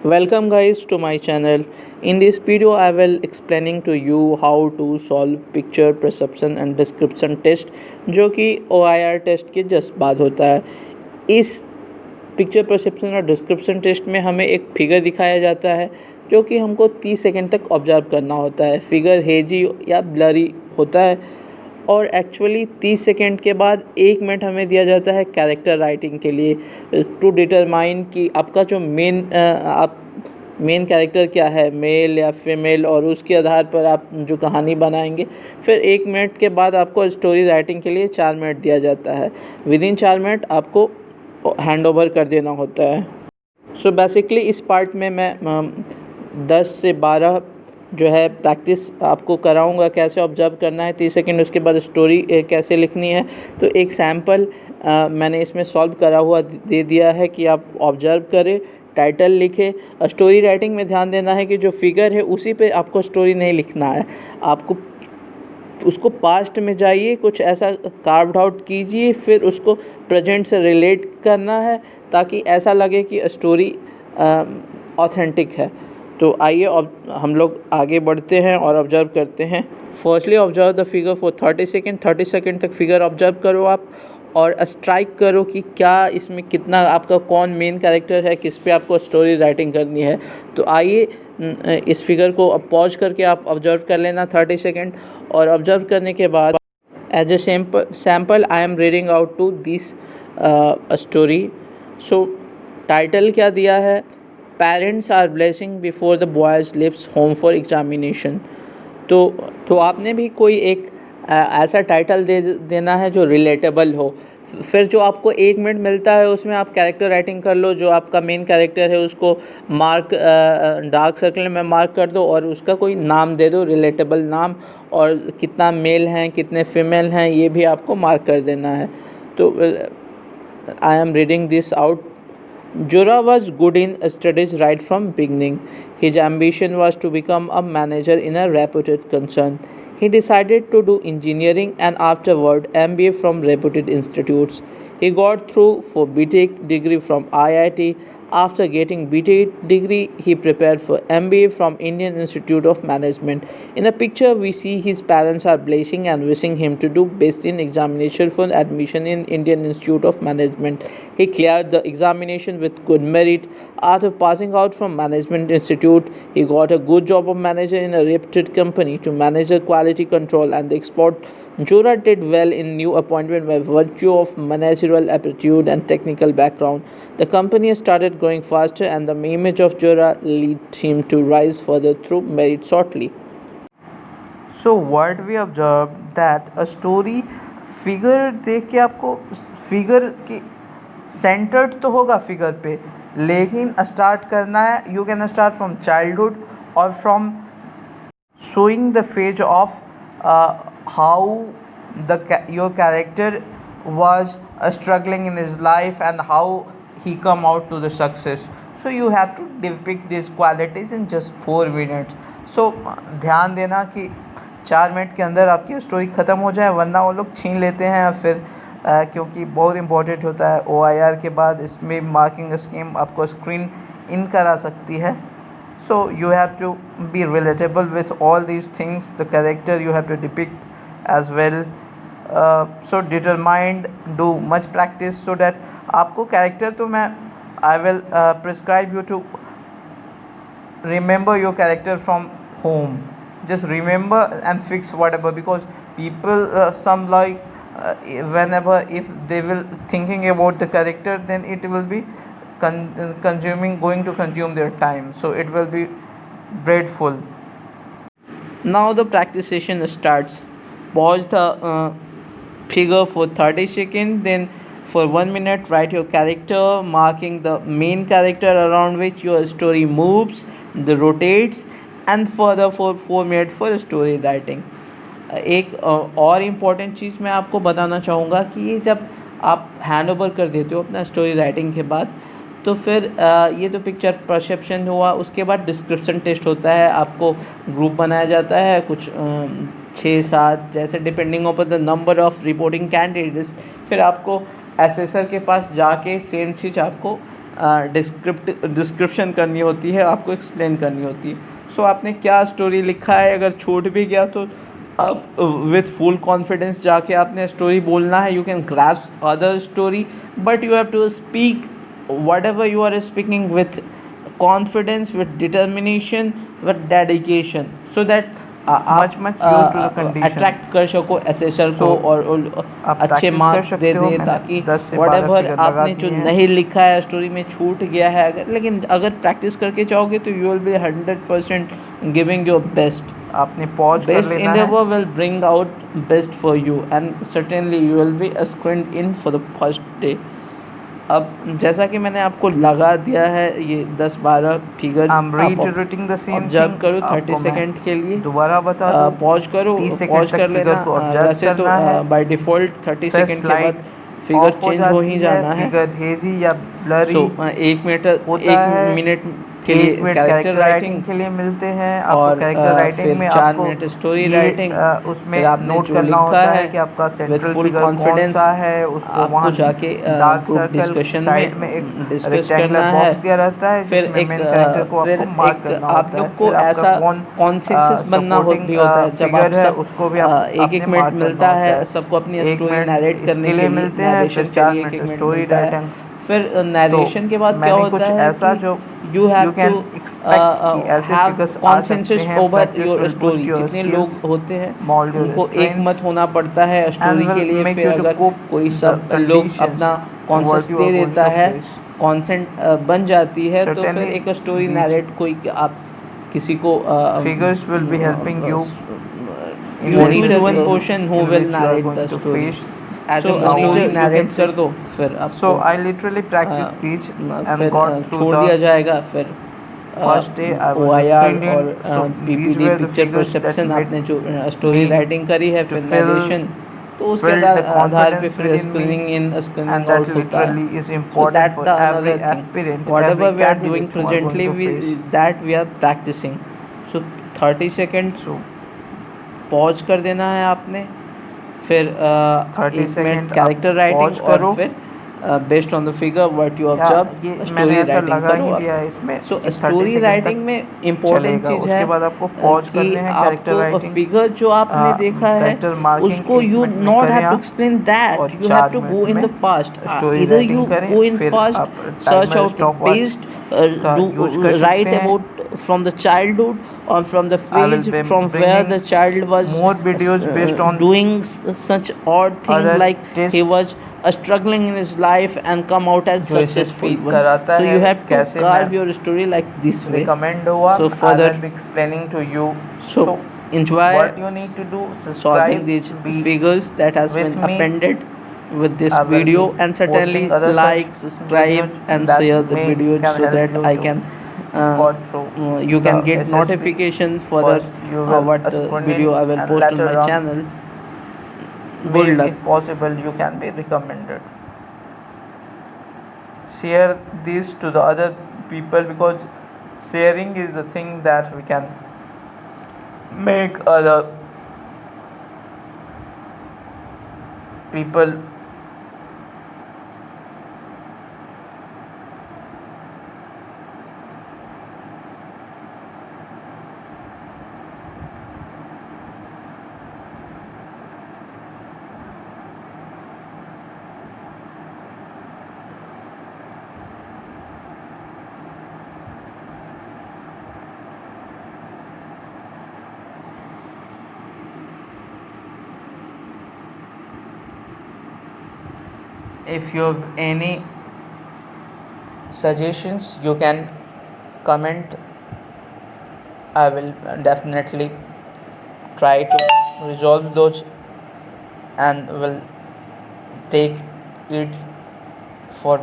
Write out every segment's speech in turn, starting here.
Welcome guys to my channel. In this video I will explaining to you how to solve picture perception and description test जो कि OIR test के just बाद होता है। इस picture perception और description test में हमें एक फिगर दिखाया जाता है जो कि हमको 30 सेकंड तक ऑब्जर्व करना होता है। फिगर हेजी या ब्लरी होता है और एक्चुअली 30 सेकंड के बाद 1 मिनट हमें दिया जाता है कैरेक्टर राइटिंग के लिए टू डिटरमाइन कि आपका जो मेन कैरेक्टर क्या है, मेल या फीमेल, और उसके आधार पर आप जो कहानी बनाएंगे। फिर 1 मिनट के बाद आपको स्टोरी राइटिंग के लिए 4 मिनट दिया जाता है। विदिन 4 मिनट आपको हैंड ओवर कर देना होता है। सो बेसिकली इस पार्ट में मैं 10 से 12 जो है प्रैक्टिस आपको कराऊंगा, कैसे ऑब्जर्व करना है 30 सेकंड, उसके बाद स्टोरी कैसे लिखनी है। तो एक सैम्पल मैंने इसमें सॉल्व करा हुआ दे दिया है कि आप ऑब्जर्व करें, टाइटल लिखें। स्टोरी राइटिंग में ध्यान देना है कि जो फिगर है उसी पे आपको स्टोरी नहीं लिखना है, आपको उसको पास्ट में जाइए, कुछ ऐसा कार्व्ड आउट कीजिए, फिर उसको प्रेजेंट से रिलेट करना है ताकि ऐसा लगे कि स्टोरी ऑथेंटिक है। तो आइए हम लोग आगे बढ़ते हैं और ऑब्जर्व करते हैं। Firstly observe the figure for 30 second. 30 second तक फिगर ऑब्जर्व करो आप और स्ट्राइक करो कि क्या इसमें कितना आपका कौन मेन कैरेक्टर है, किस पे आपको स्टोरी राइटिंग करनी है। तो आइए इस फिगर को अब पॉज करके आप ऑब्जर्व कर लेना 30 सेकेंड, और ऑब्जर्व करने के बाद as a sample I am reading out to this story. So title क्या दिया है, parents are blessing before the boys lives home for examination. तो आपने भी कोई एक ऐसा टाइटल देना है जो रिलेटेबल हो। फिर जो आपको 1 मिनट मिलता है उसमें आप कैरेक्टर राइटिंग कर लो। जो आपका मेन कैरेक्टर है उसको मार्क डार्क सर्कल में मार्क कर दो और उसका कोई नाम दे दो, रिलेटेबल नाम, और कितना मेल हैं कितने फीमेल हैं ये भी आपको मार्क कर देना है। तो आई am reading this out. Jura was good in studies right from beginning. His ambition was to become a manager in a reputed concern. He decided to do engineering and afterward MBA from reputed institutes. He got through for BTech degree from IIT. After getting BTech degree, he prepared for MBA from Indian Institute of Management. In the picture, we see his parents are blessing and wishing him to do best in examination for admission in Indian Institute of Management. He cleared the examination with good merit. After passing out from Management Institute, he got a good job of manager in a reputed company to manage the quality control and the export. Jura did well in new appointment by virtue of managerial aptitude and technical background. The company started growing faster and the image of Jura led him to rise further through merit shortly. So what we observed that a story figure देख के आपको figure की centred तो होगा figure पे, लेकिन start करना है। You can start from childhood और from showing the phase of how your character was struggling in his life and how he come out to the success. So you have to depict these qualities in just 4 minutes. So ध्यान देना कि 4 minute के अंदर आपकी story ख़त्म हो जाए, वरना वो लोग छीन लेते हैं फिर क्योंकि बहुत इंपॉर्टेंट होता है। OIR के बाद इसमें मार्किंग स्कीम आपको स्क्रीन इन करा सकती है। So you have to be relatable with all these things. The character you have to depict as well. So determined, do much practice so that आपको character तो मैं I will prescribe you to remember your character from home. Just remember and fix whatever, because people some like whenever if they will thinking about the character, then it will be going to consume their time, so it will be dreadful. Now the practice session starts. Pause the figure for 30 seconds, then for 1 minute write your character, marking the main character around which your story moves, the rotates, and further for 4 minutes for story writing. एक और important चीज़ मैं आपको बताना चाहूँगा कि ये जब आप हैंड ओवर कर देते हो अपना स्टोरी राइटिंग के बाद, तो फिर ये तो पिक्चर परसेप्शन हुआ। उसके बाद डिस्क्रिप्शन टेस्ट होता है। आपको ग्रुप बनाया जाता है कुछ 6-7 जैसे, depending on the number of reporting candidates. फिर आपको एसेसर के पास जाके सेम चीज़ आपको डिस्क्रिप्शन करनी होती है, आपको एक्सप्लेन करनी होती है। सो आपने क्या स्टोरी लिखा है, अगर छूट भी गया तो आप विथ फुल कॉन्फिडेंस जाके आपने स्टोरी बोलना है। You can grasp other story, but you have to speak whatever you are speaking with confidence, with determination, with dedication, so that much used to the condition attract कर सको assessor को So, और आप अच्छे practice कर marks सकते दे हो। दें, मैंने ताकि 10 से 12 whatever figure लगा आपने जो दिए हैं। नहीं लिखा है स्टोरी में छूट गया है अगर, लेकिन अगर प्रैक्टिस करके जाओगे तो you will be 100% giving your best. आपने पॉज कर Best लेना है। endeavor will bring out best for you, and certainly you will be screened in for the first day. अब जैसा कि मैंने आपको लगा दिया है ये 10-12 figure, I'm reiterating the same observe thing। करो 30 आपको मैं सेकेंड के लिए, दोबारा बता दूं, पॉज करो, 30 सेकंड पॉज तक कर लेना। फिगर को ऑब्जर्व वैसे तो करना है। बाय डिफ़ॉल्ट 30 फिर सेकेंड के स्लाइड बाद फिगर ऑफ हो चेंज हो जाती ही है, जाना है। फिगर हेजी या ब्लरी सो एक होता है। मिनट के लिए 1 मिनट कैरेक्टर राइटिंग के लिए मिलते हैं आपको। और कैरेक्टर राइटिंग फिर में 4 आपको मिनट स्टोरी ये राइटिंग, उसमें फिर आपने नोट जो करना लिखा होता है है कि आपका विथ सेंट्रल फुल फिगर कौन कॉन्फिडेंस सा है। उसको आपको वहाँ जाके dark group circle discussion side में एक डिस्कस रेक्टेंगुलर करना है। बॉक्स दिया रहता है फिर जिसमें एक मेन कैरेक्टर को फिर आपको मार्क एक करना आप होता है। लोग को फिर आपका ऐसा कौन कॉन्सेंसस बनना सपोर्टिंग भी होता है, जब आप फिगर है सब उसको भी आप एक आपने मिनट मार्क करना मिलता होता है है। सबको अपनी 1 स्टोरी मिनट नरेट करने इसके लिए के लिए, मिलते हैं, नरेशन फिर के 4 लिए मिनट 1 मिनट स्टोरी मिलता है। राइटिंग। फिर तो नरेशन के बाद क्या मैंने होता कुछ है ऐसा कि जो you have can to expect कि ऐसे हैव फिगर्स आ सकते कॉन्सेंसस हैं। Over practice your will boost story. Your जितने स्किल्स, लोग होते हैं मोल्ड योर उनको एक स्ट्रेंथ मत होना पड़ता है and स्टोरी के will लिए। make फिर you to अगर cope कोई the सब लोग conditions अपना conscience what you they are going देता to है, face। कॉन्सेंट बन जाती है, तो फिर Certainly एक स्टोरी these नरेट कोई आप किसी को figures will be helping you in you any choose one way person who in will which you are narrate going the to story. face as So a now story on you can narrate say। कर दो, फिर So आपको I literally practiced these and फिर got through छोड़ the दिया जाएगा। फिर first day I ओ was a आई आर और student। So these PPD were the picture figures that perception made आपने जो स्टोरी me राइटिंग करी है, to फिर fill नरेशन, तो उसके filled the आधार पे confidence फिर within me, screening in and screening that out होता है। literally is So important that for the every another thing, aspirant, whatever every we are doing candidate who are going presently, to face। that we are practicing. So 30 second So pause कर देना है आपने, फिर 30 1 minute second आप character writing, pause और करो फिर based on the figure what you या ऑब्जर्व ये मैंने स्टोरी ऐसा राइटिंग लगा करो ही आप। दिया है इसमें सो कि 30 स्टोरी सेकेंड राइटिंग तक में इम्पोर्टेंट चलेगा। चीज़ उसके है बाद आपको पॉज कि करने हैं कैरेक्टर आपको राइटिंग। फिगर जो आपने देखा है कैरेक्टर मार्किंग उसको 1 यू मिनट में नॉट करें हैव टू आप एक्सप्लेन दैट, और you have 4 to go minute in में द पास्ट। स्टोरी इधर यू राइटिंग करें। गो इन फिर पास्ट, आप search timer out the stopwatch best, का यूज कर सकते राइट हैं। About from the childhood or from the I will phase be from where bringing the child was more videos based on doing such odd things, other like he tests was struggling in his life and come out as जो successful SSP one. कराता So है। you have to कैसे मैं carve your story like this way. recommend हुआ So I further, will be explaining to you। so So enjoy what you need to do, solving subscribe, these be figures that has with been me। appended with this I will video, be and certainly posting other such like, subscribe videos and that share the may video can so help that you I to can got through you the can get SSP। notification for the First you will what screen video I will and post on later my on channel. may Good luck. if possible you can be recommended। Share this to the other people because sharing is the thing that we can make other people if you have any suggestions you can comment। I will definitely try to resolve those and will take it for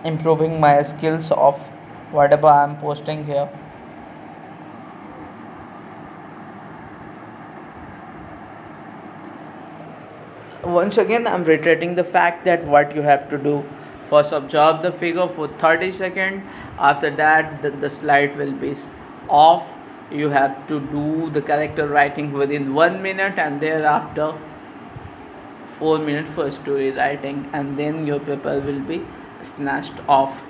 improving my skills of whatever I am posting here। Once again, I'm reiterating the fact that what you have to do: first observe the figure for 30 seconds. After that, the slide will be off. You have to do the character writing within 1 minute, and thereafter 4 minutes for story writing, and then your paper will be snatched off.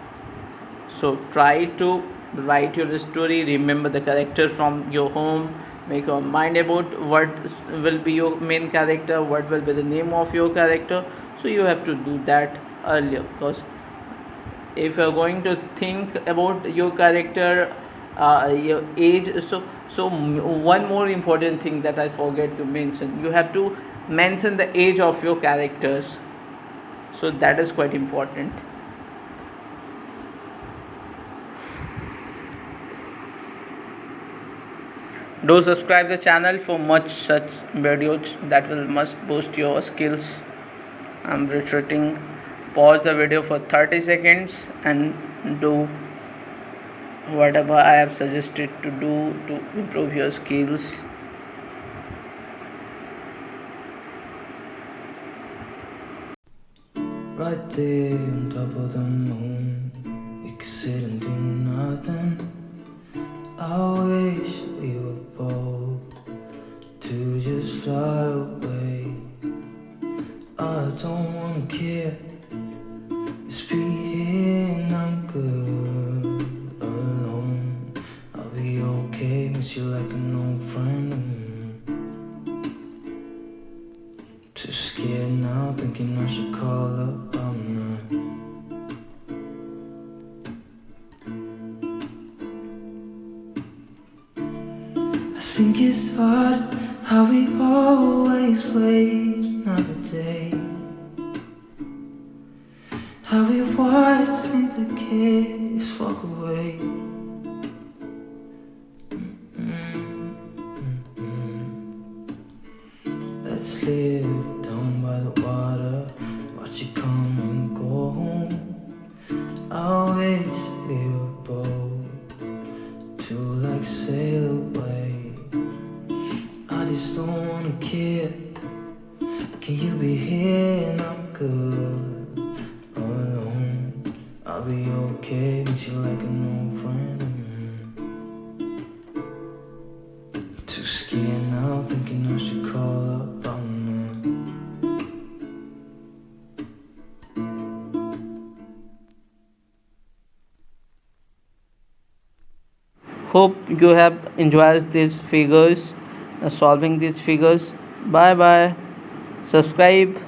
So try to write your story, remember the character from your home, make your mind about what will be your main character, what will be the name of your character. So you have to do that earlier, because if you're going to think about your character, your age, one more important thing that I forget to mention, you have to mention the age of your characters. So that is quite important. Do subscribe the channel for much such videos that will must boost your skills. I'm retreating. Pause the video for 30 seconds and do whatever I have suggested to do to improve your skills. Right there on top of the moon, we could sit and do nothing. I wish we were bold to just fly away. I don't wanna care, just be here and I'm good alone. I'll be okay, miss you like an old friend. Too scared now, thinking I should call up all night. I think it's hard how we always wait another day, how we watch things that kids walk away. Let's live down by the water, watch you come and go home. I wish we were bold to like sail away. I just don't wanna care. Can you be here and I'm good alone? I'll be okay, miss you like an old friend. Too scared now, thinking I should call up all night. Hope you have enjoyed these figures, solving these figures. Bye bye. Subscribe.